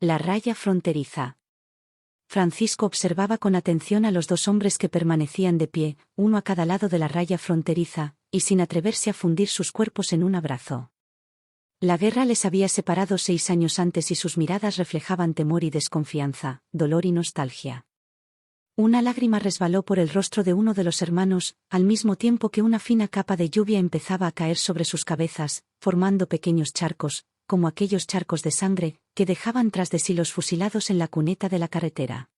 La raya fronteriza. Francisco observaba con atención a los dos hombres que permanecían de pie, uno a cada lado de la raya fronteriza, y sin atreverse a fundir sus cuerpos en un abrazo. La guerra les había separado 6 años antes y sus miradas reflejaban temor y desconfianza, dolor y nostalgia. Una lágrima resbaló por el rostro de uno de los hermanos, al mismo tiempo que una fina capa de lluvia empezaba a caer sobre sus cabezas, formando pequeños charcos, como aquellos charcos de sangre, que dejaban tras de sí los fusilados en la cuneta de la carretera.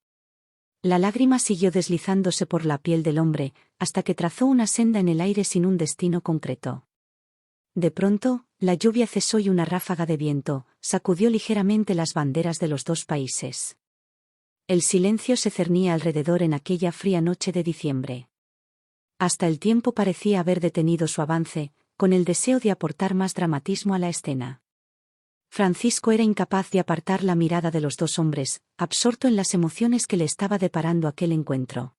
La lágrima siguió deslizándose por la piel del hombre, hasta que trazó una senda en el aire sin un destino concreto. De pronto, la lluvia cesó y una ráfaga de viento sacudió ligeramente las banderas de los dos países. El silencio se cernía alrededor en aquella fría noche de diciembre. Hasta el tiempo parecía haber detenido su avance, con el deseo de aportar más dramatismo a la escena. Francisco era incapaz de apartar la mirada de los dos hombres, absorto en las emociones que le estaba deparando aquel encuentro.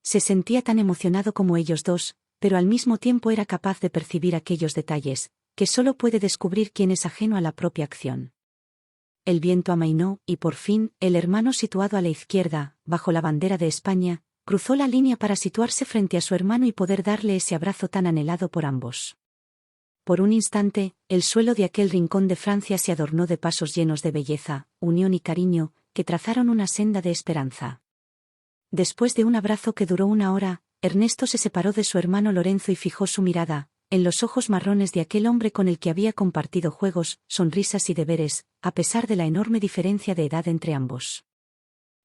Se sentía tan emocionado como ellos dos, pero al mismo tiempo era capaz de percibir aquellos detalles, que solo puede descubrir quien es ajeno a la propia acción. El viento amainó, y por fin, el hermano situado a la izquierda, bajo la bandera de España, cruzó la línea para situarse frente a su hermano y poder darle ese abrazo tan anhelado por ambos. Por un instante, el suelo de aquel rincón de Francia se adornó de pasos llenos de belleza, unión y cariño, que trazaron una senda de esperanza. Después de un abrazo que duró 1 hora, Ernesto se separó de su hermano Lorenzo y fijó su mirada en los ojos marrones de aquel hombre con el que había compartido juegos, sonrisas y deberes, a pesar de la enorme diferencia de edad entre ambos.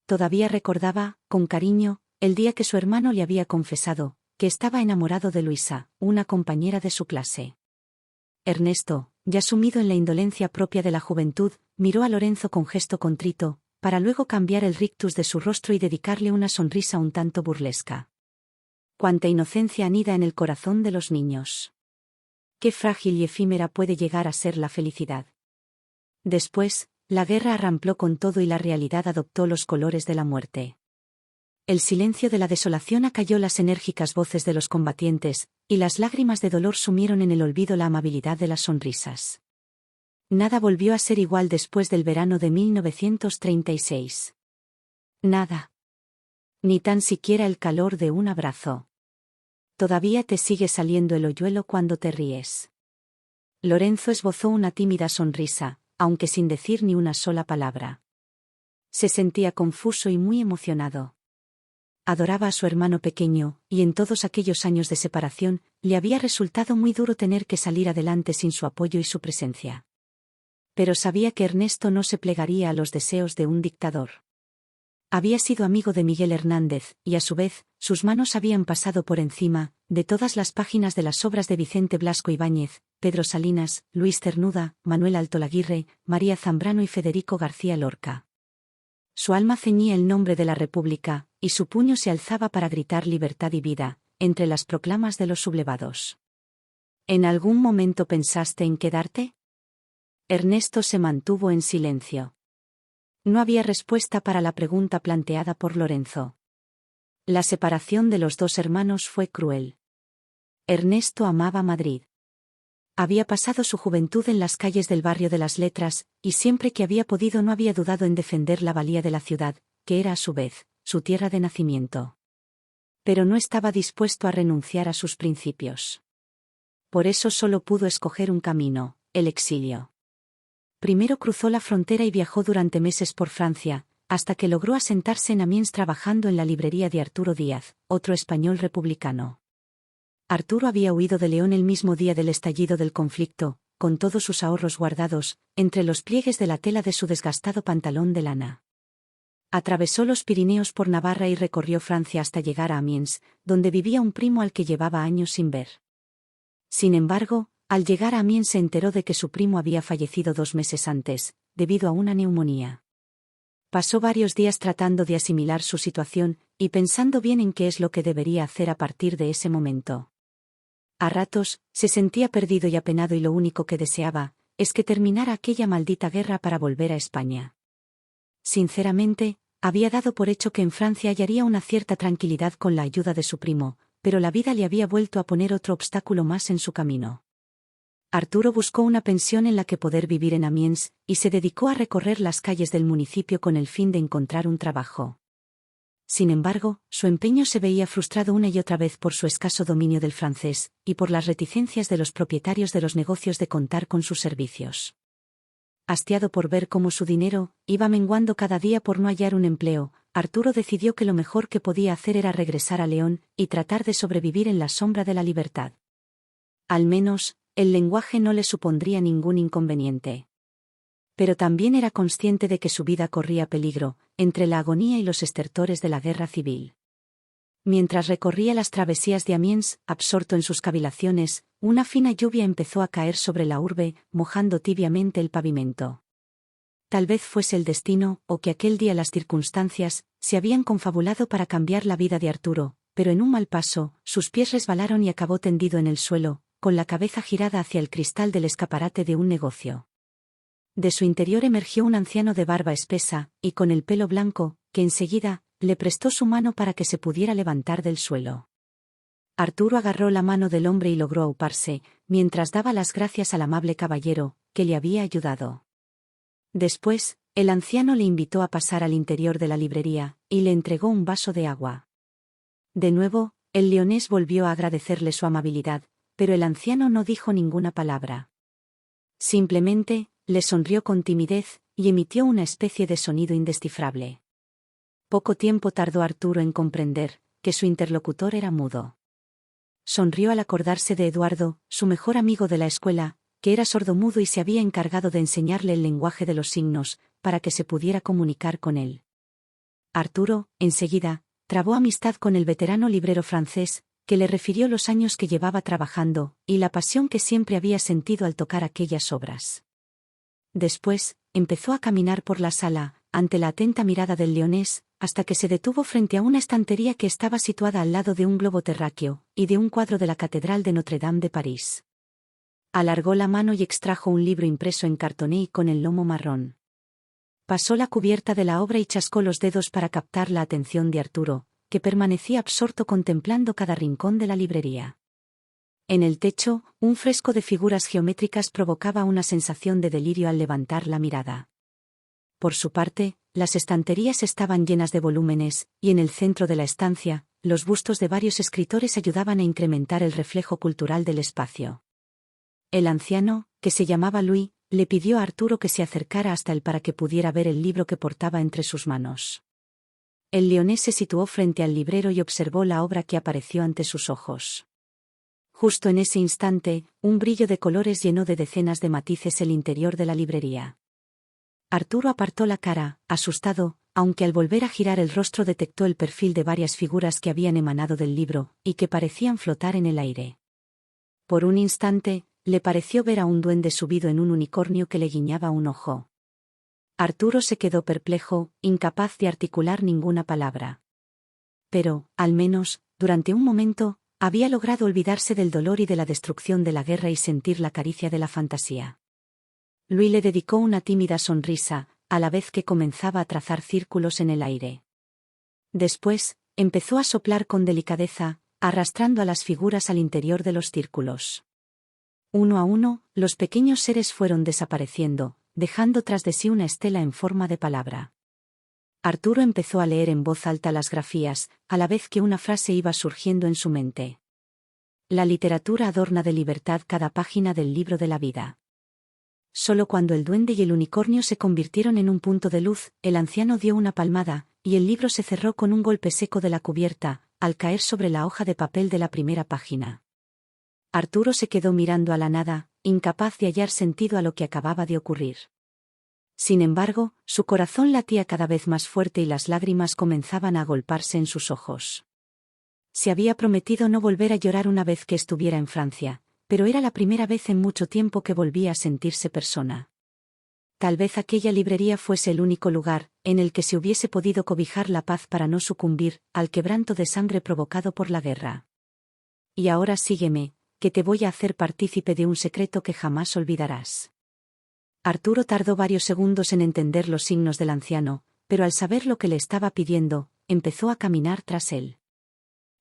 Todavía recordaba, con cariño, el día que su hermano le había confesado que estaba enamorado de Luisa, una compañera de su clase. Ernesto, ya sumido en la indolencia propia de la juventud, miró a Lorenzo con gesto contrito, para luego cambiar el rictus de su rostro y dedicarle una sonrisa un tanto burlesca. Cuánta inocencia anida en el corazón de los niños. Qué frágil y efímera puede llegar a ser la felicidad. Después, la guerra arrampló con todo y la realidad adoptó los colores de la muerte. El silencio de la desolación acalló las enérgicas voces de los combatientes, y las lágrimas de dolor sumieron en el olvido la amabilidad de las sonrisas. Nada volvió a ser igual después del verano de 1936. Nada. Ni tan siquiera el calor de un abrazo. Todavía te sigue saliendo el hoyuelo cuando te ríes. Lorenzo esbozó una tímida sonrisa, aunque sin decir ni una sola palabra. Se sentía confuso y muy emocionado. Adoraba a su hermano pequeño, y en todos aquellos años de separación, le había resultado muy duro tener que salir adelante sin su apoyo y su presencia. Pero sabía que Ernesto no se plegaría a los deseos de un dictador. Había sido amigo de Miguel Hernández, y a su vez, sus manos habían pasado por encima de todas las páginas de las obras de Vicente Blasco Ibáñez, Pedro Salinas, Luis Cernuda, Manuel Altolaguirre, María Zambrano y Federico García Lorca. Su alma ceñía el nombre de la República, y su puño se alzaba para gritar libertad y vida, entre las proclamas de los sublevados. ¿En algún momento pensaste en quedarte? Ernesto se mantuvo en silencio. No había respuesta para la pregunta planteada por Lorenzo. La separación de los dos hermanos fue cruel. Ernesto amaba Madrid. Había pasado su juventud en las calles del barrio de las Letras, y siempre que había podido no había dudado en defender la valía de la ciudad, que era a su vez, su tierra de nacimiento. Pero no estaba dispuesto a renunciar a sus principios. Por eso solo pudo escoger un camino, el exilio. Primero cruzó la frontera y viajó durante meses por Francia, hasta que logró asentarse en Amiens trabajando en la librería de Arturo Díaz, otro español republicano. Arturo había huido de León el mismo día del estallido del conflicto, con todos sus ahorros guardados, entre los pliegues de la tela de su desgastado pantalón de lana. Atravesó los Pirineos por Navarra y recorrió Francia hasta llegar a Amiens, donde vivía un primo al que llevaba años sin ver. Sin embargo, al llegar a Amiens se enteró de que su primo había fallecido 2 meses antes, debido a una neumonía. Pasó varios días tratando de asimilar su situación, y pensando bien en qué es lo que debería hacer a partir de ese momento. A ratos, se sentía perdido y apenado y lo único que deseaba, es que terminara aquella maldita guerra para volver a España. Sinceramente, había dado por hecho que en Francia hallaría una cierta tranquilidad con la ayuda de su primo, pero la vida le había vuelto a poner otro obstáculo más en su camino. Arturo buscó una pensión en la que poder vivir en Amiens, y se dedicó a recorrer las calles del municipio con el fin de encontrar un trabajo. Sin embargo, su empeño se veía frustrado una y otra vez por su escaso dominio del francés, y por las reticencias de los propietarios de los negocios de contar con sus servicios. Hastiado por ver cómo su dinero iba menguando cada día por no hallar un empleo, Arturo decidió que lo mejor que podía hacer era regresar a León y tratar de sobrevivir en la sombra de la libertad. Al menos, el lenguaje no le supondría ningún inconveniente. Pero también era consciente de que su vida corría peligro, entre la agonía y los estertores de la guerra civil. Mientras recorría las travesías de Amiens, absorto en sus cavilaciones, una fina lluvia empezó a caer sobre la urbe, mojando tibiamente el pavimento. Tal vez fuese el destino, o que aquel día las circunstancias se habían confabulado para cambiar la vida de Arturo, pero en un mal paso, sus pies resbalaron y acabó tendido en el suelo, con la cabeza girada hacia el cristal del escaparate de un negocio. De su interior emergió un anciano de barba espesa, y con el pelo blanco, que enseguida le prestó su mano para que se pudiera levantar del suelo. Arturo agarró la mano del hombre y logró auparse, mientras daba las gracias al amable caballero, que le había ayudado. Después, el anciano le invitó a pasar al interior de la librería, y le entregó un vaso de agua. De nuevo, el leonés volvió a agradecerle su amabilidad, pero el anciano no dijo ninguna palabra. Simplemente, le sonrió con timidez, y emitió una especie de sonido indescifrable. Poco tiempo tardó Arturo en comprender que su interlocutor era mudo. Sonrió al acordarse de Eduardo, su mejor amigo de la escuela, que era sordomudo y se había encargado de enseñarle el lenguaje de los signos, para que se pudiera comunicar con él. Arturo, enseguida, trabó amistad con el veterano librero francés, que le refirió los años que llevaba trabajando, y la pasión que siempre había sentido al tocar aquellas obras. Después, empezó a caminar por la sala, ante la atenta mirada del leonés, hasta que se detuvo frente a una estantería que estaba situada al lado de un globo terráqueo, y de un cuadro de la Catedral de Notre-Dame de París. Alargó la mano y extrajo un libro impreso en cartoné y con el lomo marrón. Pasó la cubierta de la obra y chascó los dedos para captar la atención de Arturo, que permanecía absorto contemplando cada rincón de la librería. En el techo, un fresco de figuras geométricas provocaba una sensación de delirio al levantar la mirada. Por su parte, las estanterías estaban llenas de volúmenes, y en el centro de la estancia, los bustos de varios escritores ayudaban a incrementar el reflejo cultural del espacio. El anciano, que se llamaba Louis, le pidió a Arturo que se acercara hasta él para que pudiera ver el libro que portaba entre sus manos. El leonés se situó frente al librero y observó la obra que apareció ante sus ojos. Justo en ese instante, un brillo de colores llenó de decenas de matices el interior de la librería. Arturo apartó la cara, asustado, aunque al volver a girar el rostro detectó el perfil de varias figuras que habían emanado del libro, y que parecían flotar en el aire. Por un instante, le pareció ver a un duende subido en un unicornio que le guiñaba un ojo. Arturo se quedó perplejo, incapaz de articular ninguna palabra. Pero, al menos, durante un momento, había logrado olvidarse del dolor y de la destrucción de la guerra y sentir la caricia de la fantasía. Louis le dedicó una tímida sonrisa, a la vez que comenzaba a trazar círculos en el aire. Después, empezó a soplar con delicadeza, arrastrando a las figuras al interior de los círculos. Uno a uno, los pequeños seres fueron desapareciendo, dejando tras de sí una estela en forma de palabra. Arturo empezó a leer en voz alta las grafías, a la vez que una frase iba surgiendo en su mente. La literatura adorna de libertad cada página del libro de la vida. Solo cuando el duende y el unicornio se convirtieron en un punto de luz, el anciano dio una palmada, y el libro se cerró con un golpe seco de la cubierta, al caer sobre la hoja de papel de la primera página. Arturo se quedó mirando a la nada, incapaz de hallar sentido a lo que acababa de ocurrir. Sin embargo, su corazón latía cada vez más fuerte y las lágrimas comenzaban a agolparse en sus ojos. Se había prometido no volver a llorar una vez que estuviera en Francia, pero era la primera vez en mucho tiempo que volvía a sentirse persona. Tal vez aquella librería fuese el único lugar en el que se hubiese podido cobijar la paz para no sucumbir al quebranto de sangre provocado por la guerra. Y ahora sígueme, que te voy a hacer partícipe de un secreto que jamás olvidarás. Arturo tardó varios segundos en entender los signos del anciano, pero al saber lo que le estaba pidiendo, empezó a caminar tras él.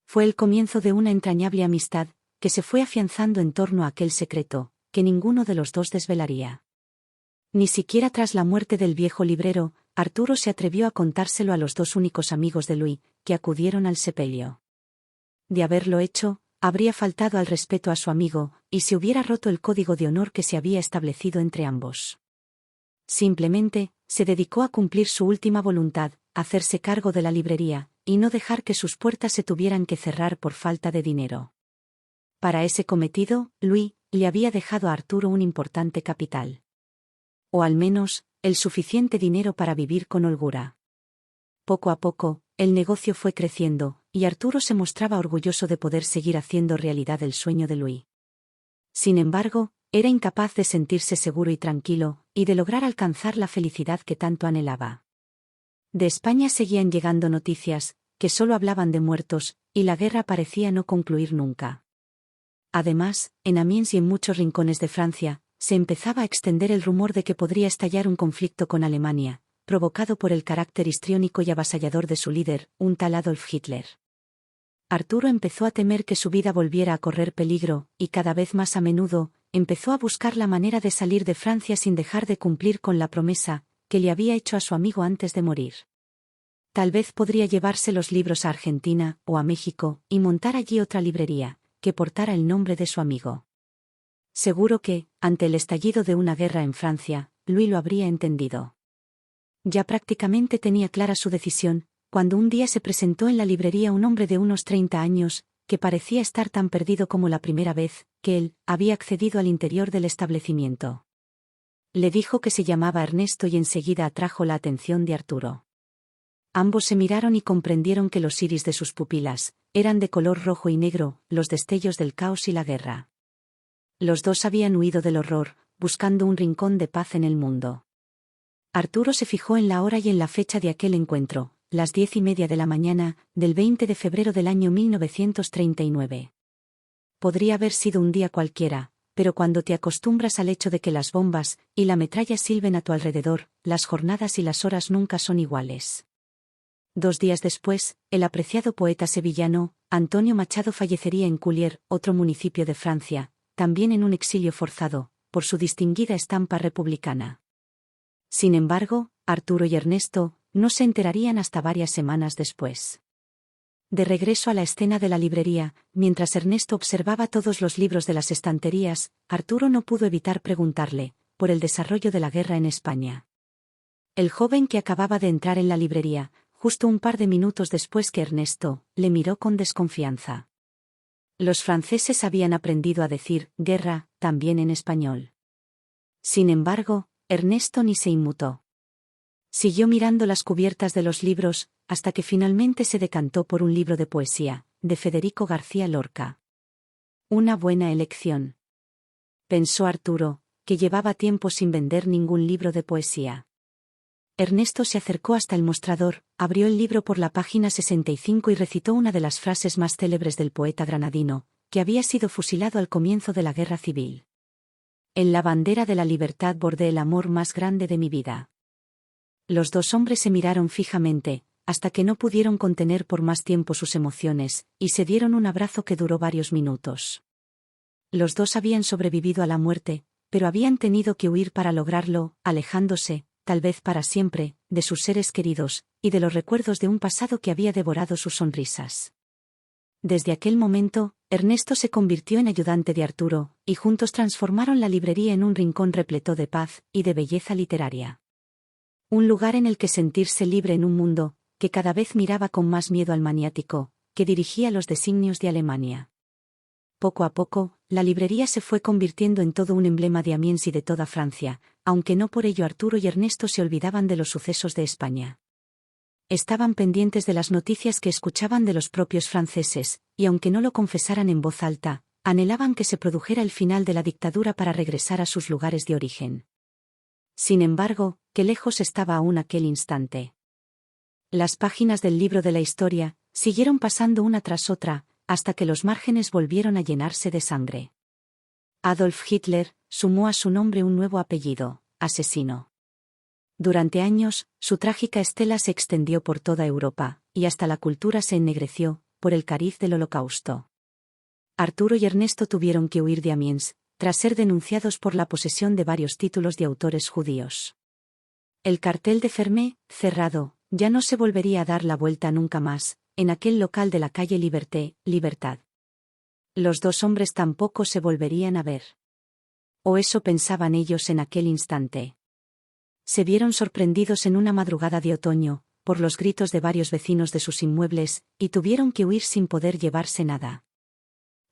Fue el comienzo de una entrañable amistad, que se fue afianzando en torno a aquel secreto, que ninguno de los dos desvelaría. Ni siquiera tras la muerte del viejo librero, Arturo se atrevió a contárselo a los dos únicos amigos de Louis, que acudieron al sepelio. De haberlo hecho, habría faltado al respeto a su amigo, y se hubiera roto el código de honor que se había establecido entre ambos. Simplemente, se dedicó a cumplir su última voluntad, hacerse cargo de la librería, y no dejar que sus puertas se tuvieran que cerrar por falta de dinero. Para ese cometido, Louis le había dejado a Arturo un importante capital. O al menos, el suficiente dinero para vivir con holgura. Poco a poco, el negocio fue creciendo, y Arturo se mostraba orgulloso de poder seguir haciendo realidad el sueño de Louis. Sin embargo, era incapaz de sentirse seguro y tranquilo, y de lograr alcanzar la felicidad que tanto anhelaba. De España seguían llegando noticias, que solo hablaban de muertos, y la guerra parecía no concluir nunca. Además, en Amiens y en muchos rincones de Francia, se empezaba a extender el rumor de que podría estallar un conflicto con Alemania, provocado por el carácter histriónico y avasallador de su líder, un tal Adolf Hitler. Arturo empezó a temer que su vida volviera a correr peligro, y cada vez más a menudo, empezó a buscar la manera de salir de Francia sin dejar de cumplir con la promesa que le había hecho a su amigo antes de morir. Tal vez podría llevarse los libros a Argentina o a México y montar allí otra librería, que portara el nombre de su amigo. Seguro que, ante el estallido de una guerra en Francia, Louis lo habría entendido. Ya prácticamente tenía clara su decisión, cuando un día se presentó en la librería un hombre de unos 30 años, que parecía estar tan perdido como la primera vez que él había accedido al interior del establecimiento. Le dijo que se llamaba Ernesto y enseguida atrajo la atención de Arturo. Ambos se miraron y comprendieron que los iris de sus pupilas eran de color rojo y negro, los destellos del caos y la guerra. Los dos habían huido del horror, buscando un rincón de paz en el mundo. Arturo se fijó en la hora y en la fecha de aquel encuentro, las 10:30 de la mañana, del 20 de febrero del año 1939. Podría haber sido un día cualquiera, pero cuando te acostumbras al hecho de que las bombas y la metralla silben a tu alrededor, las jornadas y las horas nunca son iguales. 2 días después, el apreciado poeta sevillano, Antonio Machado, fallecería en Cullier, otro municipio de Francia, también en un exilio forzado, por su distinguida estampa republicana. Sin embargo, Arturo y Ernesto no se enterarían hasta varias semanas después. De regreso a la escena de la librería, mientras Ernesto observaba todos los libros de las estanterías, Arturo no pudo evitar preguntarle por el desarrollo de la guerra en España. El joven, que acababa de entrar en la librería, justo un par de minutos después que Ernesto, le miró con desconfianza. Los franceses habían aprendido a decir guerra también en español. Sin embargo, Ernesto ni se inmutó. Siguió mirando las cubiertas de los libros, hasta que finalmente se decantó por un libro de poesía, de Federico García Lorca. Una buena elección, pensó Arturo, que llevaba tiempo sin vender ningún libro de poesía. Ernesto se acercó hasta el mostrador, abrió el libro por la página 65 y recitó una de las frases más célebres del poeta granadino, que había sido fusilado al comienzo de la Guerra Civil. En la bandera de la libertad bordé el amor más grande de mi vida. Los dos hombres se miraron fijamente, hasta que no pudieron contener por más tiempo sus emociones, y se dieron un abrazo que duró varios minutos. Los dos habían sobrevivido a la muerte, pero habían tenido que huir para lograrlo, alejándose, tal vez para siempre, de sus seres queridos, y de los recuerdos de un pasado que había devorado sus sonrisas. Desde aquel momento, Ernesto se convirtió en ayudante de Arturo, y juntos transformaron la librería en un rincón repleto de paz y de belleza literaria. Un lugar en el que sentirse libre en un mundo que cada vez miraba con más miedo al maniático, que dirigía los designios de Alemania. Poco a poco, la librería se fue convirtiendo en todo un emblema de Amiens y de toda Francia, aunque no por ello Arturo y Ernesto se olvidaban de los sucesos de España. Estaban pendientes de las noticias que escuchaban de los propios franceses, y aunque no lo confesaran en voz alta, anhelaban que se produjera el final de la dictadura para regresar a sus lugares de origen. Sin embargo, qué lejos estaba aún aquel instante. Las páginas del libro de la historia siguieron pasando una tras otra, hasta que los márgenes volvieron a llenarse de sangre. Adolf Hitler sumó a su nombre un nuevo apellido: asesino. Durante años, su trágica estela se extendió por toda Europa, y hasta la cultura se ennegreció por el cariz del Holocausto. Arturo y Ernesto tuvieron que huir de Amiens, tras ser denunciados por la posesión de varios títulos de autores judíos. El cartel de Fermé, cerrado, ya no se volvería a dar la vuelta nunca más, en aquel local de la calle Liberté, Libertad. Los dos hombres tampoco se volverían a ver. O eso pensaban ellos en aquel instante. Se vieron sorprendidos en una madrugada de otoño, por los gritos de varios vecinos de sus inmuebles, y tuvieron que huir sin poder llevarse nada.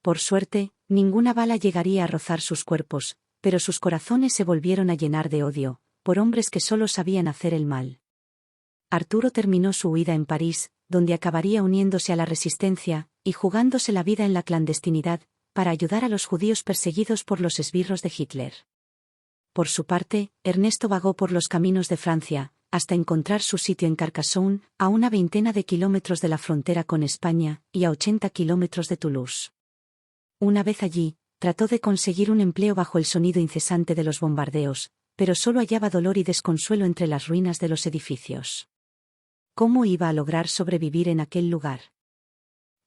Por suerte, ninguna bala llegaría a rozar sus cuerpos, pero sus corazones se volvieron a llenar de odio, por hombres que solo sabían hacer el mal. Arturo terminó su huida en París, donde acabaría uniéndose a la resistencia, y jugándose la vida en la clandestinidad, para ayudar a los judíos perseguidos por los esbirros de Hitler. Por su parte, Ernesto vagó por los caminos de Francia, hasta encontrar su sitio en Carcassonne, a una veintena de kilómetros de la frontera con España, y a 80 kilómetros de Toulouse. Una vez allí, trató de conseguir un empleo bajo el sonido incesante de los bombardeos, pero solo hallaba dolor y desconsuelo entre las ruinas de los edificios. ¿Cómo iba a lograr sobrevivir en aquel lugar?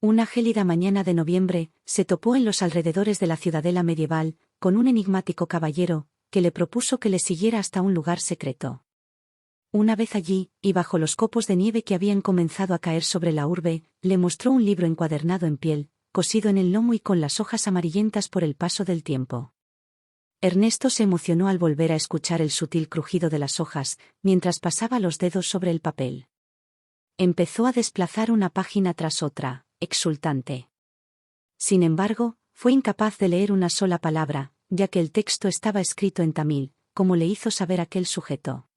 Una gélida mañana de noviembre, se topó en los alrededores de la ciudadela medieval, con un enigmático caballero, que le propuso que le siguiera hasta un lugar secreto. Una vez allí, y bajo los copos de nieve que habían comenzado a caer sobre la urbe, le mostró un libro encuadernado en piel, cosido en el lomo y con las hojas amarillentas por el paso del tiempo. Ernesto se emocionó al volver a escuchar el sutil crujido de las hojas, mientras pasaba los dedos sobre el papel. Empezó a desplazar una página tras otra, exultante. Sin embargo, fue incapaz de leer una sola palabra, ya que el texto estaba escrito en tamil, como le hizo saber aquel sujeto.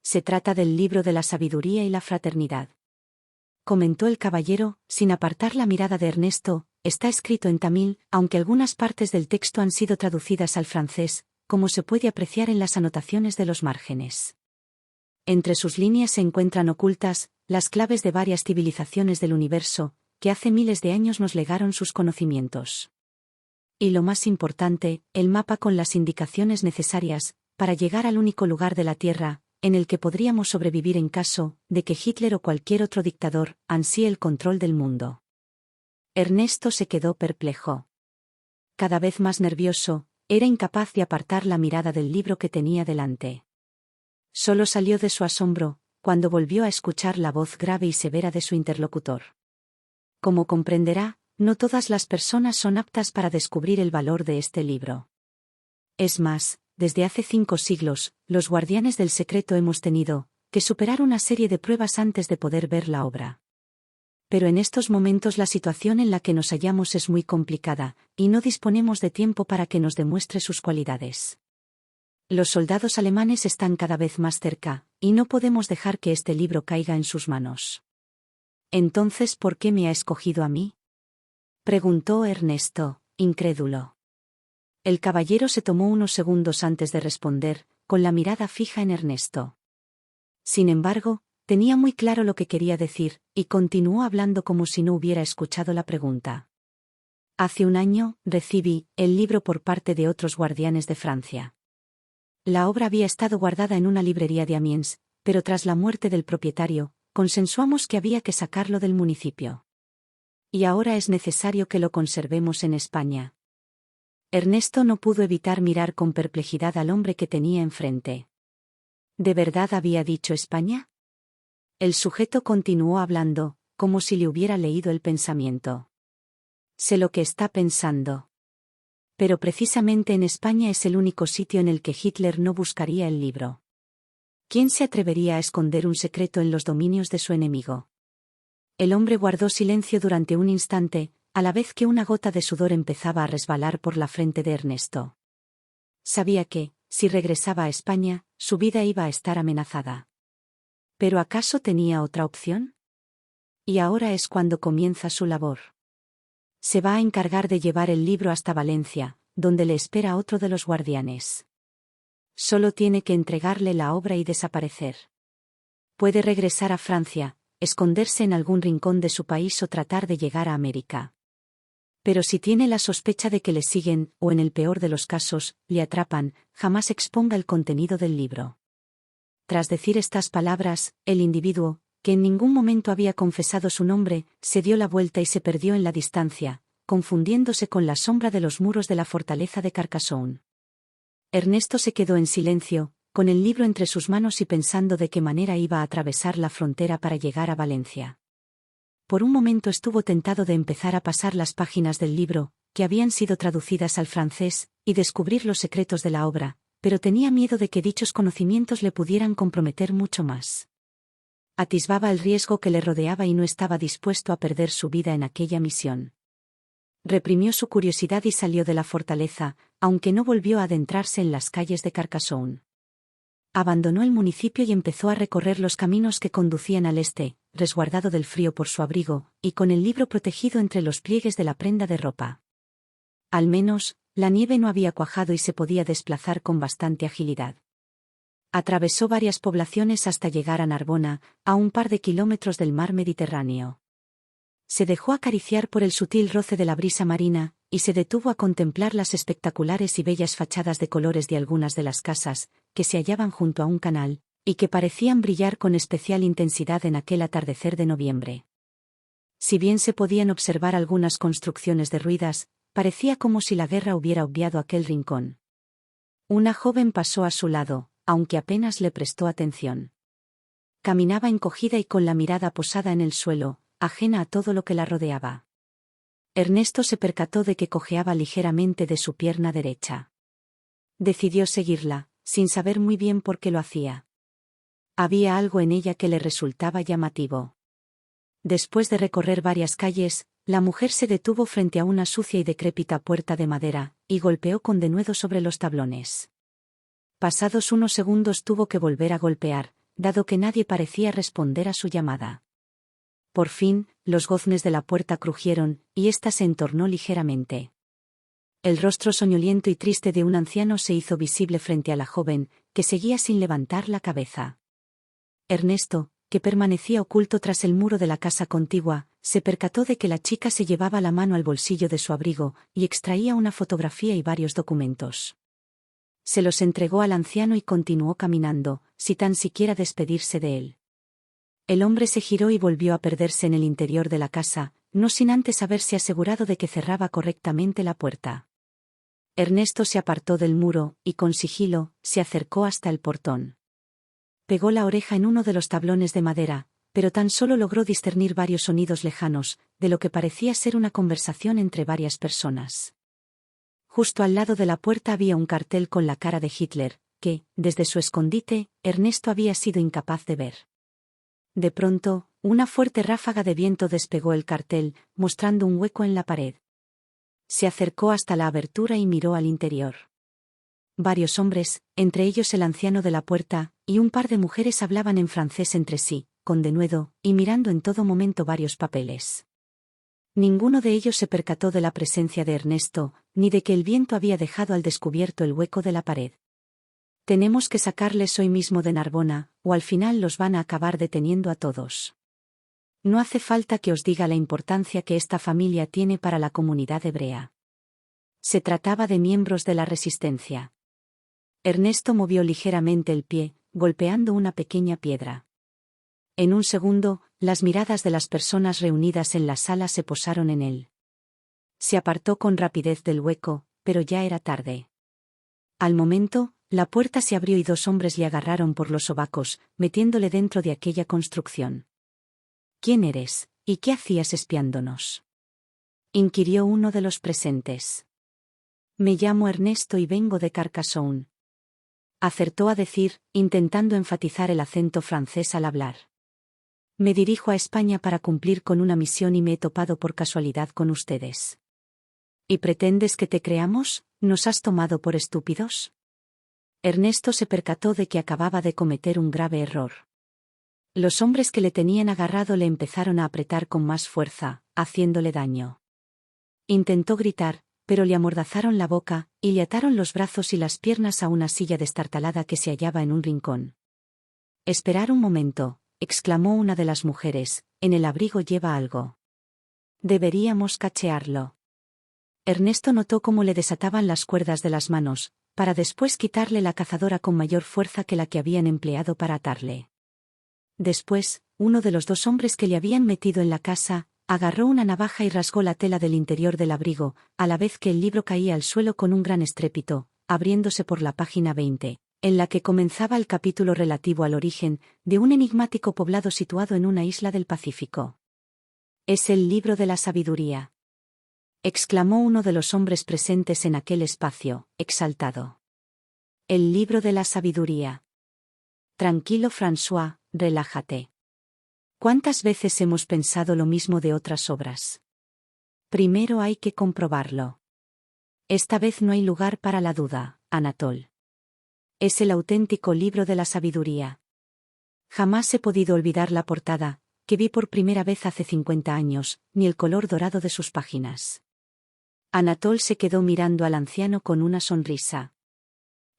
Se trata del libro de la sabiduría y la fraternidad, comentó el caballero, sin apartar la mirada de Ernesto. Está escrito en tamil, aunque algunas partes del texto han sido traducidas al francés, como se puede apreciar en las anotaciones de los márgenes. Entre sus líneas se encuentran ocultas las claves de varias civilizaciones del universo, que hace miles de años nos legaron sus conocimientos. Y lo más importante, el mapa con las indicaciones necesarias para llegar al único lugar de la Tierra en el que podríamos sobrevivir en caso de que Hitler o cualquier otro dictador ansíe el control del mundo. Ernesto se quedó perplejo. Cada vez más nervioso, era incapaz de apartar la mirada del libro que tenía delante. Solo salió de su asombro cuando volvió a escuchar la voz grave y severa de su interlocutor. Como comprenderá, no todas las personas son aptas para descubrir el valor de este libro. Es más, desde hace 5 siglos, los guardianes del secreto hemos tenido que superar una serie de pruebas antes de poder ver la obra. Pero en estos momentos la situación en la que nos hallamos es muy complicada, y no disponemos de tiempo para que nos demuestre sus cualidades. Los soldados alemanes están cada vez más cerca, y no podemos dejar que este libro caiga en sus manos. Entonces, ¿por qué me ha escogido a mí?, preguntó Ernesto, incrédulo. El caballero se tomó unos segundos antes de responder, con la mirada fija en Ernesto. Sin embargo, tenía muy claro lo que quería decir, y continuó hablando como si no hubiera escuchado la pregunta. Hace un año, recibí el libro por parte de otros guardianes de Francia. La obra había estado guardada en una librería de Amiens, pero tras la muerte del propietario, consensuamos que había que sacarlo del municipio. Y ahora es necesario que lo conservemos en España. Ernesto no pudo evitar mirar con perplejidad al hombre que tenía enfrente. ¿De verdad había dicho España? El sujeto continuó hablando, como si le hubiera leído el pensamiento. Sé lo que está pensando. Pero precisamente en España es el único sitio en el que Hitler no buscaría el libro. ¿Quién se atrevería a esconder un secreto en los dominios de su enemigo? El hombre guardó silencio durante un instante, a la vez que una gota de sudor empezaba a resbalar por la frente de Ernesto. Sabía que, si regresaba a España, su vida iba a estar amenazada. ¿Pero acaso tenía otra opción? Y ahora es cuando comienza su labor. Se va a encargar de llevar el libro hasta Valencia, donde le espera otro de los guardianes. Solo tiene que entregarle la obra y desaparecer. Puede regresar a Francia, esconderse en algún rincón de su país o tratar de llegar a América. Pero si tiene la sospecha de que le siguen, o en el peor de los casos, le atrapan, jamás exponga el contenido del libro. Tras decir estas palabras, el individuo, que en ningún momento había confesado su nombre, se dio la vuelta y se perdió en la distancia, confundiéndose con la sombra de los muros de la fortaleza de Carcassonne. Ernesto se quedó en silencio, con el libro entre sus manos y pensando de qué manera iba a atravesar la frontera para llegar a Valencia. Por un momento estuvo tentado de empezar a pasar las páginas del libro, que habían sido traducidas al francés, y descubrir los secretos de la obra, pero tenía miedo de que dichos conocimientos le pudieran comprometer mucho más. Atisbaba el riesgo que le rodeaba y no estaba dispuesto a perder su vida en aquella misión. Reprimió su curiosidad y salió de la fortaleza, aunque no volvió a adentrarse en las calles de Carcassonne. Abandonó el municipio y empezó a recorrer los caminos que conducían al este, resguardado del frío por su abrigo, y con el libro protegido entre los pliegues de la prenda de ropa. Al menos, la nieve no había cuajado y se podía desplazar con bastante agilidad. Atravesó varias poblaciones hasta llegar a Narbona, a un par de kilómetros del mar Mediterráneo. Se dejó acariciar por el sutil roce de la brisa marina, y se detuvo a contemplar las espectaculares y bellas fachadas de colores de algunas de las casas, que se hallaban junto a un canal, y que parecían brillar con especial intensidad en aquel atardecer de noviembre. Si bien se podían observar algunas construcciones derruidas, parecía como si la guerra hubiera obviado aquel rincón. Una joven pasó a su lado, aunque apenas le prestó atención. Caminaba encogida y con la mirada posada en el suelo, ajena a todo lo que la rodeaba. Ernesto se percató de que cojeaba ligeramente de su pierna derecha. Decidió seguirla, sin saber muy bien por qué lo hacía. Había algo en ella que le resultaba llamativo. Después de recorrer varias calles, la mujer se detuvo frente a una sucia y decrépita puerta de madera, y golpeó con denuedo sobre los tablones. Pasados unos segundos tuvo que volver a golpear, dado que nadie parecía responder a su llamada. Por fin, los goznes de la puerta crujieron, y ésta se entornó ligeramente. El rostro soñoliento y triste de un anciano se hizo visible frente a la joven, que seguía sin levantar la cabeza. Ernesto, que permanecía oculto tras el muro de la casa contigua, se percató de que la chica se llevaba la mano al bolsillo de su abrigo, y extraía una fotografía y varios documentos. Se los entregó al anciano y continuó caminando, sin tan siquiera despedirse de él. El hombre se giró y volvió a perderse en el interior de la casa, no sin antes haberse asegurado de que cerraba correctamente la puerta. Ernesto se apartó del muro, y con sigilo, se acercó hasta el portón. Pegó la oreja en uno de los tablones de madera, pero tan solo logró discernir varios sonidos lejanos, de lo que parecía ser una conversación entre varias personas. Justo al lado de la puerta había un cartel con la cara de Hitler, que, desde su escondite, Ernesto había sido incapaz de ver. De pronto, una fuerte ráfaga de viento despegó el cartel, mostrando un hueco en la pared. Se acercó hasta la abertura y miró al interior. Varios hombres, entre ellos el anciano de la puerta, y un par de mujeres hablaban en francés entre sí, con denuedo, y mirando en todo momento varios papeles. Ninguno de ellos se percató de la presencia de Ernesto, ni de que el viento había dejado al descubierto el hueco de la pared. Tenemos que sacarles hoy mismo de Narbona, o al final los van a acabar deteniendo a todos. No hace falta que os diga la importancia que esta familia tiene para la comunidad hebrea. Se trataba de miembros de la resistencia. Ernesto movió ligeramente el pie, golpeando una pequeña piedra. En un segundo, las miradas de las personas reunidas en la sala se posaron en él. Se apartó con rapidez del hueco, pero ya era tarde. Al momento, la puerta se abrió y dos hombres le agarraron por los sobacos, metiéndole dentro de aquella construcción. ¿Quién eres, y qué hacías espiándonos?, inquirió uno de los presentes. Me llamo Ernesto y vengo de Carcassonne, acertó a decir, intentando enfatizar el acento francés al hablar. Me dirijo a España para cumplir con una misión y me he topado por casualidad con ustedes. ¿Y pretendes que te creamos? ¿Nos has tomado por estúpidos? Ernesto se percató de que acababa de cometer un grave error. Los hombres que le tenían agarrado le empezaron a apretar con más fuerza, haciéndole daño. Intentó gritar, pero le amordazaron la boca, y le ataron los brazos y las piernas a una silla destartalada que se hallaba en un rincón. Esperar un momento, exclamó una de las mujeres, en el abrigo lleva algo. Deberíamos cachearlo. Ernesto notó cómo le desataban las cuerdas de las manos, para después quitarle la cazadora con mayor fuerza que la que habían empleado para atarle. Después, uno de los dos hombres que le habían metido en la casa, Agarró una navaja y rasgó la tela del interior del abrigo, a la vez que el libro caía al suelo con un gran estrépito, abriéndose por la página 20, en la que comenzaba el capítulo relativo al origen de un enigmático poblado situado en una isla del Pacífico. «Es el libro de la sabiduría», exclamó uno de los hombres presentes en aquel espacio, exaltado. «El libro de la sabiduría». «Tranquilo, François, relájate. ¿Cuántas veces hemos pensado lo mismo de otras obras? Primero hay que comprobarlo. Esta vez no hay lugar para la duda, Anatole. Es el auténtico libro de la sabiduría. Jamás he podido olvidar la portada, que vi por primera vez hace 50 años, ni el color dorado de sus páginas». Anatole se quedó mirando al anciano con una sonrisa.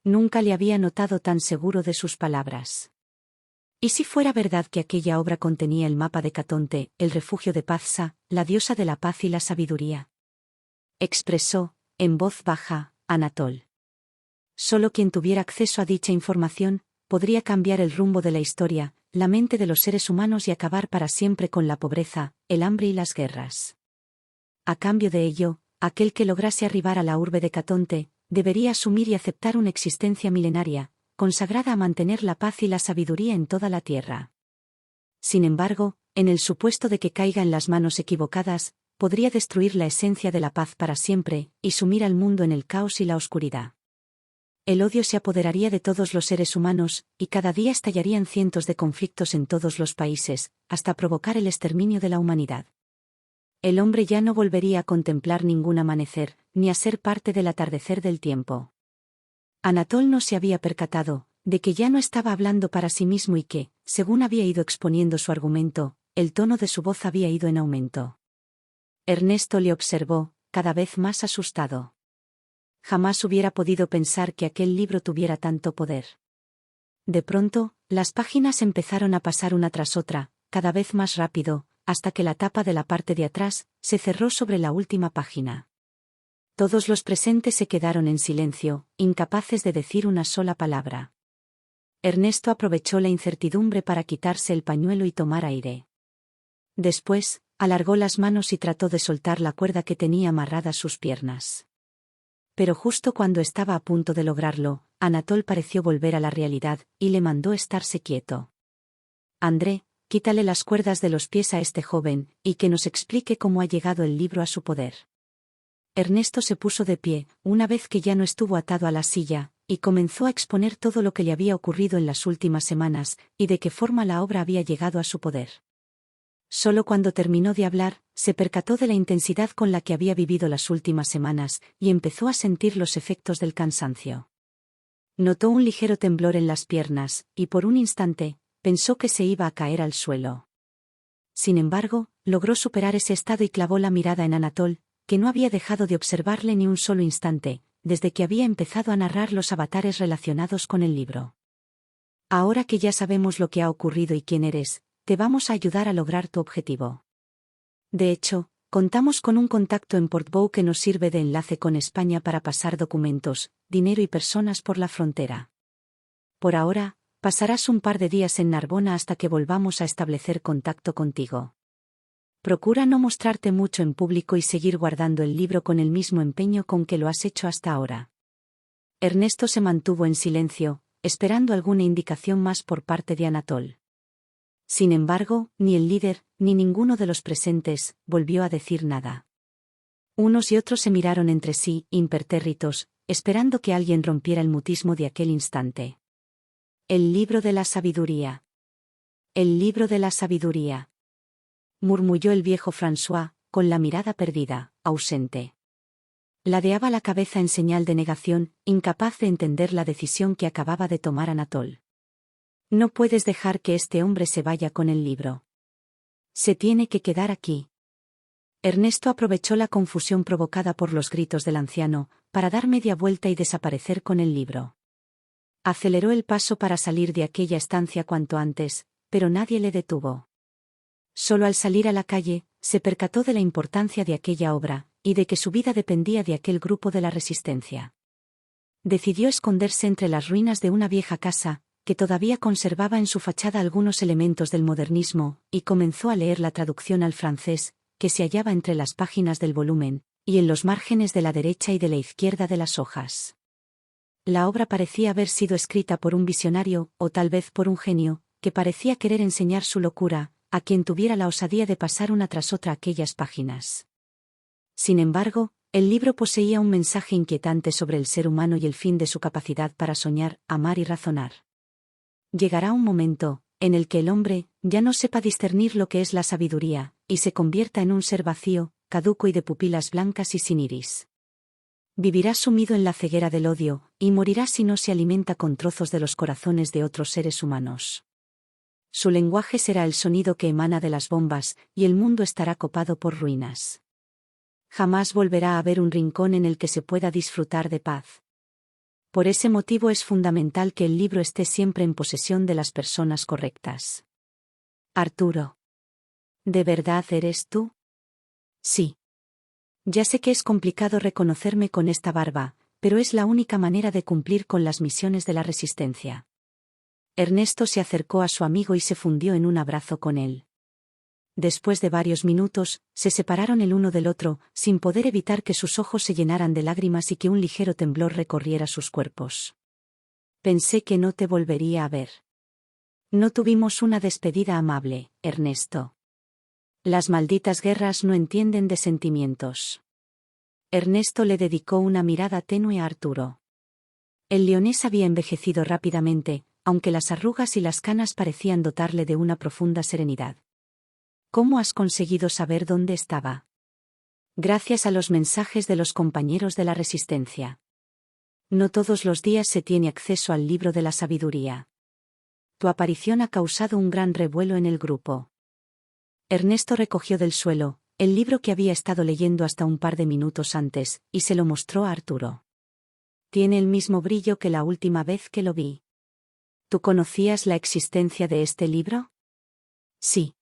Nunca le había notado tan seguro de sus palabras. ¿Y si fuera verdad que aquella obra contenía el mapa de Catonte, el refugio de Pazza, la diosa de la paz y la sabiduría? Expresó, en voz baja, Anatole. Solo quien tuviera acceso a dicha información, podría cambiar el rumbo de la historia, la mente de los seres humanos y acabar para siempre con la pobreza, el hambre y las guerras. A cambio de ello, aquel que lograse arribar a la urbe de Catonte, debería asumir y aceptar una existencia milenaria, consagrada a mantener la paz y la sabiduría en toda la tierra. Sin embargo, en el supuesto de que caiga en las manos equivocadas, podría destruir la esencia de la paz para siempre, y sumir al mundo en el caos y la oscuridad. El odio se apoderaría de todos los seres humanos, y cada día estallarían cientos de conflictos en todos los países, hasta provocar el exterminio de la humanidad. El hombre ya no volvería a contemplar ningún amanecer, ni a ser parte del atardecer del tiempo. Anatole no se había percatado de que ya no estaba hablando para sí mismo y que, según había ido exponiendo su argumento, el tono de su voz había ido en aumento. Ernesto le observó, cada vez más asustado. Jamás hubiera podido pensar que aquel libro tuviera tanto poder. De pronto, las páginas empezaron a pasar una tras otra, cada vez más rápido, hasta que la tapa de la parte de atrás se cerró sobre la última página. Todos los presentes se quedaron en silencio, incapaces de decir una sola palabra. Ernesto aprovechó la incertidumbre para quitarse el pañuelo y tomar aire. Después, alargó las manos y trató de soltar la cuerda que tenía amarradas sus piernas. Pero justo cuando estaba a punto de lograrlo, Anatole pareció volver a la realidad, y le mandó estarse quieto. «André, quítale las cuerdas de los pies a este joven, y que nos explique cómo ha llegado el libro a su poder». Ernesto se puso de pie, una vez que ya no estuvo atado a la silla, y comenzó a exponer todo lo que le había ocurrido en las últimas semanas, y de qué forma la obra había llegado a su poder. Solo cuando terminó de hablar, se percató de la intensidad con la que había vivido las últimas semanas, y empezó a sentir los efectos del cansancio. Notó un ligero temblor en las piernas, y por un instante, pensó que se iba a caer al suelo. Sin embargo, logró superar ese estado y clavó la mirada en Anatole, que no había dejado de observarle ni un solo instante, desde que había empezado a narrar los avatares relacionados con el libro. «Ahora que ya sabemos lo que ha ocurrido y quién eres, te vamos a ayudar a lograr tu objetivo. De hecho, contamos con un contacto en Portbou que nos sirve de enlace con España para pasar documentos, dinero y personas por la frontera. Por ahora, pasarás un par de días en Narbona hasta que volvamos a establecer contacto contigo. Procura no mostrarte mucho en público y seguir guardando el libro con el mismo empeño con que lo has hecho hasta ahora». Ernesto se mantuvo en silencio, esperando alguna indicación más por parte de Anatole. Sin embargo, ni el líder, ni ninguno de los presentes, volvió a decir nada. Unos y otros se miraron entre sí, impertérritos, esperando que alguien rompiera el mutismo de aquel instante. «El libro de la sabiduría. El libro de la sabiduría», murmulló el viejo François, con la mirada perdida, ausente. Ladeaba la cabeza en señal de negación, incapaz de entender la decisión que acababa de tomar Anatole. «No puedes dejar que este hombre se vaya con el libro. Se tiene que quedar aquí». Ernesto aprovechó la confusión provocada por los gritos del anciano, para dar media vuelta y desaparecer con el libro. Aceleró el paso para salir de aquella estancia cuanto antes, pero nadie le detuvo. Solo al salir a la calle, se percató de la importancia de aquella obra, y de que su vida dependía de aquel grupo de la resistencia. Decidió esconderse entre las ruinas de una vieja casa, que todavía conservaba en su fachada algunos elementos del modernismo, y comenzó a leer la traducción al francés, que se hallaba entre las páginas del volumen, y en los márgenes de la derecha y de la izquierda de las hojas. La obra parecía haber sido escrita por un visionario, o tal vez por un genio, que parecía querer enseñar su locura, a quien tuviera la osadía de pasar una tras otra aquellas páginas. Sin embargo, el libro poseía un mensaje inquietante sobre el ser humano y el fin de su capacidad para soñar, amar y razonar. Llegará un momento en el que el hombre ya no sepa discernir lo que es la sabiduría, y se convierta en un ser vacío, caduco y de pupilas blancas y sin iris. Vivirá sumido en la ceguera del odio, y morirá si no se alimenta con trozos de los corazones de otros seres humanos. Su lenguaje será el sonido que emana de las bombas, y el mundo estará copado por ruinas. Jamás volverá a haber un rincón en el que se pueda disfrutar de paz. Por ese motivo es fundamental que el libro esté siempre en posesión de las personas correctas. Arturo. ¿De verdad eres tú? Sí. Ya sé que es complicado reconocerme con esta barba, pero es la única manera de cumplir con las misiones de la resistencia. Ernesto se acercó a su amigo y se fundió en un abrazo con él. Después de varios minutos, se separaron el uno del otro, sin poder evitar que sus ojos se llenaran de lágrimas y que un ligero temblor recorriera sus cuerpos. Pensé que no te volvería a ver. No tuvimos una despedida amable, Ernesto. Las malditas guerras no entienden de sentimientos. Ernesto le dedicó una mirada tenue a Arturo. El leonés había envejecido rápidamente, aunque las arrugas y las canas parecían dotarle de una profunda serenidad. ¿Cómo has conseguido saber dónde estaba? Gracias a los mensajes de los compañeros de la resistencia. No todos los días se tiene acceso al libro de la sabiduría. Tu aparición ha causado un gran revuelo en el grupo. Ernesto recogió del suelo el libro que había estado leyendo hasta un par de minutos antes, y se lo mostró a Arturo. Tiene el mismo brillo que la última vez que lo vi. ¿Tú conocías la existencia de este libro? Sí.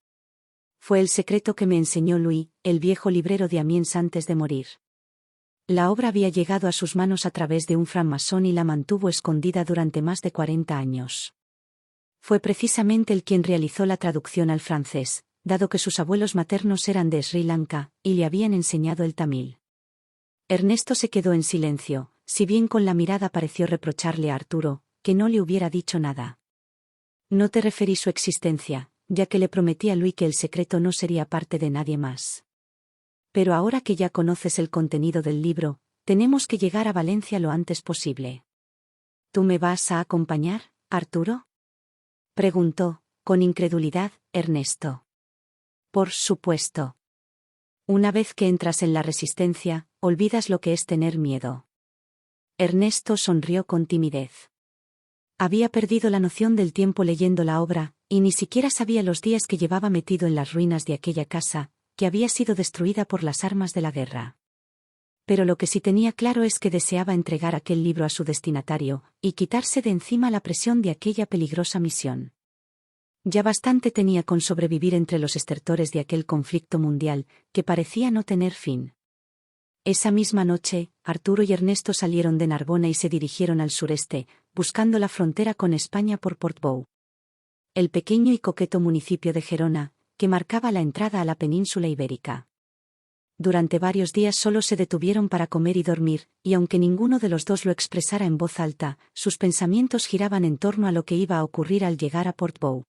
Fue el secreto que me enseñó Louis, el viejo librero de Amiens antes de morir. La obra había llegado a sus manos a través de un francmasón y la mantuvo escondida durante más de 40 años. Fue precisamente él quien realizó la traducción al francés, dado que sus abuelos maternos eran de Sri Lanka, y le habían enseñado el tamil. Ernesto se quedó en silencio, si bien con la mirada pareció reprocharle a Arturo, que no le hubiera dicho nada. No te referí su existencia, ya que le prometí a Louis que el secreto no sería parte de nadie más. Pero ahora que ya conoces el contenido del libro, tenemos que llegar a Valencia lo antes posible. ¿Tú me vas a acompañar, Arturo? Preguntó, con incredulidad, Ernesto. Por supuesto. Una vez que entras en la resistencia, olvidas lo que es tener miedo. Ernesto sonrió con timidez. Había perdido la noción del tiempo leyendo la obra, y ni siquiera sabía los días que llevaba metido en las ruinas de aquella casa, que había sido destruida por las armas de la guerra. Pero lo que sí tenía claro es que deseaba entregar aquel libro a su destinatario, y quitarse de encima la presión de aquella peligrosa misión. Ya bastante tenía con sobrevivir entre los estertores de aquel conflicto mundial, que parecía no tener fin. Esa misma noche, Arturo y Ernesto salieron de Narbona y se dirigieron al sureste, buscando la frontera con España por Portbou. El pequeño y coqueto municipio de Gerona, que marcaba la entrada a la península ibérica. Durante varios días solo se detuvieron para comer y dormir, y aunque ninguno de los dos lo expresara en voz alta, sus pensamientos giraban en torno a lo que iba a ocurrir al llegar a Portbou.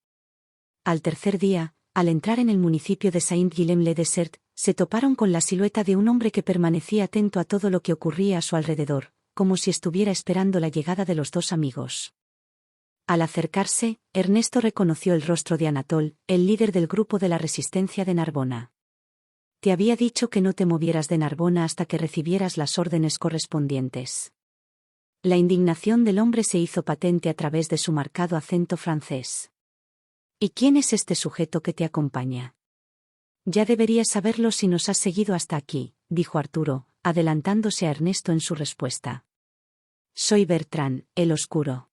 Al tercer día, al entrar en el municipio de Saint-Guillaume-le-Désert, se toparon con la silueta de un hombre que permanecía atento a todo lo que ocurría a su alrededor, como si estuviera esperando la llegada de los dos amigos. Al acercarse, Ernesto reconoció el rostro de Anatole, el líder del grupo de la resistencia de Narbona. Te había dicho que no te movieras de Narbona hasta que recibieras las órdenes correspondientes. La indignación del hombre se hizo patente a través de su marcado acento francés. ¿Y quién es este sujeto que te acompaña? Ya deberías saberlo si nos has seguido hasta aquí, dijo Arturo, adelantándose a Ernesto en su respuesta. Soy Bertrand, el Oscuro.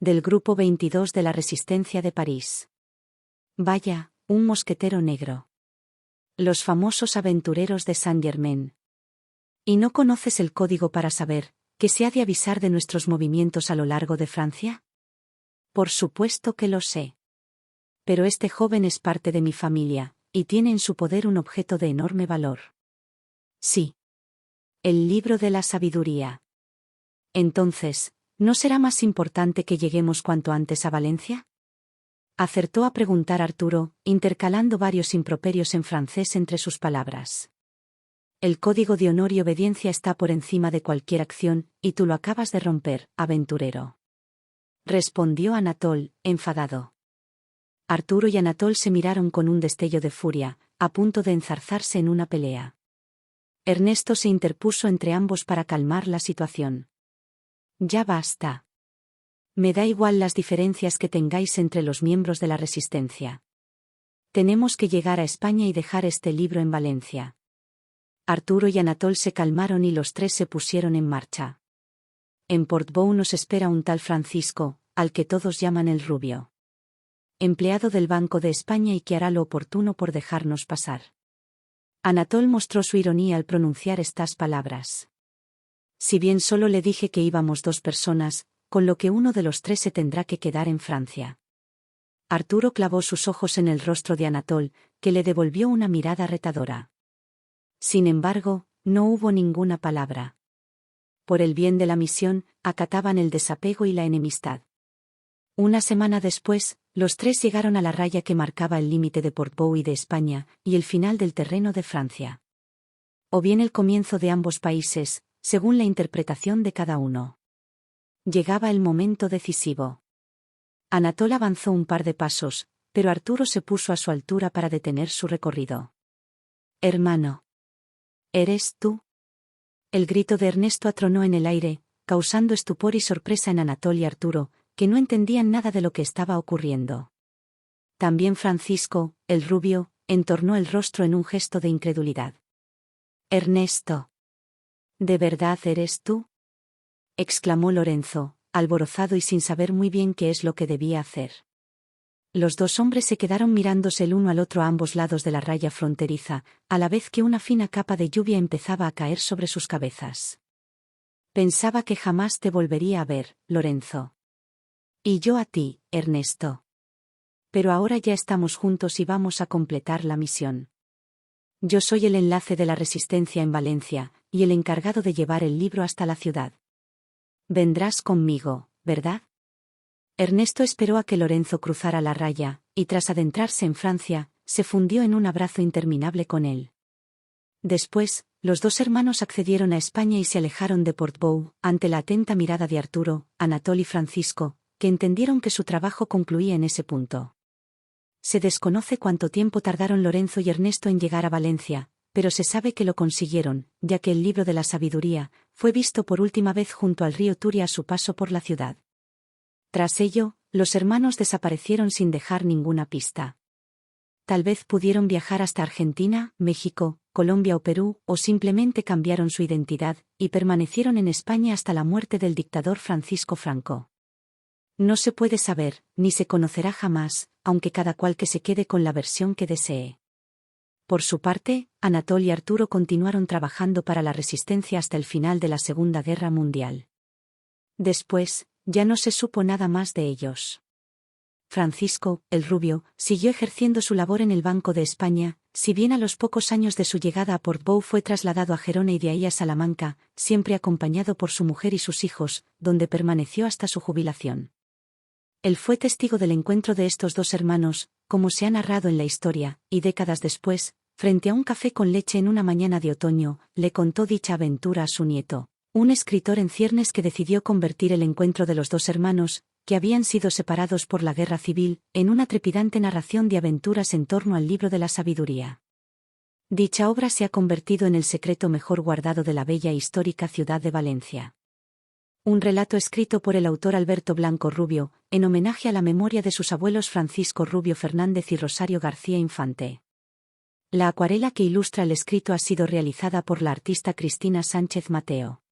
Del grupo 22 de la Resistencia de París. Vaya, un mosquetero negro. Los famosos aventureros de Saint-Germain. ¿Y no conoces el código para saber que se ha de avisar de nuestros movimientos a lo largo de Francia? Por supuesto que lo sé. Pero este joven es parte de mi familia, y tiene en su poder un objeto de enorme valor. Sí. El libro de la sabiduría. Entonces, ¿no será más importante que lleguemos cuanto antes a Valencia? Acertó a preguntar Arturo, intercalando varios improperios en francés entre sus palabras. El código de honor y obediencia está por encima de cualquier acción, y tú lo acabas de romper, aventurero. Respondió Anatol, enfadado. Arturo y Anatol se miraron con un destello de furia, a punto de enzarzarse en una pelea. Ernesto se interpuso entre ambos para calmar la situación. Ya basta. Me da igual las diferencias que tengáis entre los miembros de la Resistencia. Tenemos que llegar a España y dejar este libro en Valencia. Arturo y Anatol se calmaron y los tres se pusieron en marcha. En Portbou nos espera un tal Francisco, al que todos llaman el Rubio. Empleado del Banco de España y que hará lo oportuno por dejarnos pasar. Anatol mostró su ironía al pronunciar estas palabras. Si bien solo le dije que íbamos 2 personas, con lo que uno de los 3 se tendrá que quedar en Francia. Arturo clavó sus ojos en el rostro de Anatol, que le devolvió una mirada retadora. Sin embargo, no hubo ninguna palabra. Por el bien de la misión, acataban el desapego y la enemistad. Una semana después, los 3 llegaron a la raya que marcaba el límite de Portbou y de España, y el final del terreno de Francia. O bien el comienzo de ambos países, según la interpretación de cada uno. Llegaba el momento decisivo. Anatol avanzó un par de pasos, pero Arturo se puso a su altura para detener su recorrido. «Hermano. ¿Eres tú?» El grito de Ernesto atronó en el aire, causando estupor y sorpresa en Anatol y Arturo, que no entendían nada de lo que estaba ocurriendo. También Francisco, el rubio, entornó el rostro en un gesto de incredulidad. «Ernesto. ¿De verdad eres tú?», exclamó Lorenzo, alborozado y sin saber muy bien qué es lo que debía hacer. Los 2 hombres se quedaron mirándose el uno al otro a ambos lados de la raya fronteriza, a la vez que una fina capa de lluvia empezaba a caer sobre sus cabezas. «Pensaba que jamás te volvería a ver, Lorenzo. Y yo a ti, Ernesto. Pero ahora ya estamos juntos y vamos a completar la misión. Yo soy el enlace de la Resistencia en Valencia, y el encargado de llevar el libro hasta la ciudad. Vendrás conmigo, ¿verdad?». Ernesto esperó a que Lorenzo cruzara la raya, y tras adentrarse en Francia, se fundió en un abrazo interminable con él. Después, los 2 hermanos accedieron a España y se alejaron de Portbou, ante la atenta mirada de Arturo, Anatol y Francisco, que entendieron que su trabajo concluía en ese punto. Se desconoce cuánto tiempo tardaron Lorenzo y Ernesto en llegar a Valencia, pero se sabe que lo consiguieron, ya que el libro de la sabiduría fue visto por última vez junto al río Turia a su paso por la ciudad. Tras ello, los hermanos desaparecieron sin dejar ninguna pista. Tal vez pudieron viajar hasta Argentina, México, Colombia o Perú, o simplemente cambiaron su identidad, y permanecieron en España hasta la muerte del dictador Francisco Franco. No se puede saber, ni se conocerá jamás, aunque cada cual que se quede con la versión que desee. Por su parte, Anatol y Arturo continuaron trabajando para la Resistencia hasta el final de la Segunda Guerra Mundial. Después, ya no se supo nada más de ellos. Francisco, el rubio, siguió ejerciendo su labor en el Banco de España, si bien a los pocos años de su llegada a Portbou fue trasladado a Gerona y de ahí a Salamanca, siempre acompañado por su mujer y sus hijos, donde permaneció hasta su jubilación. Él fue testigo del encuentro de estos 2 hermanos, como se ha narrado en la historia, y décadas después, frente a un café con leche en una mañana de otoño, le contó dicha aventura a su nieto, un escritor en ciernes que decidió convertir el encuentro de los 2 hermanos, que habían sido separados por la guerra civil, en una trepidante narración de aventuras en torno al libro de la sabiduría. Dicha obra se ha convertido en el secreto mejor guardado de la bella e histórica ciudad de Valencia. Un relato escrito por el autor Alberto Blanco Rubio, en homenaje a la memoria de sus abuelos Francisco Rubio Fernández y Rosario García Infante. La acuarela que ilustra el escrito ha sido realizada por la artista Cristina Sánchez Mateo.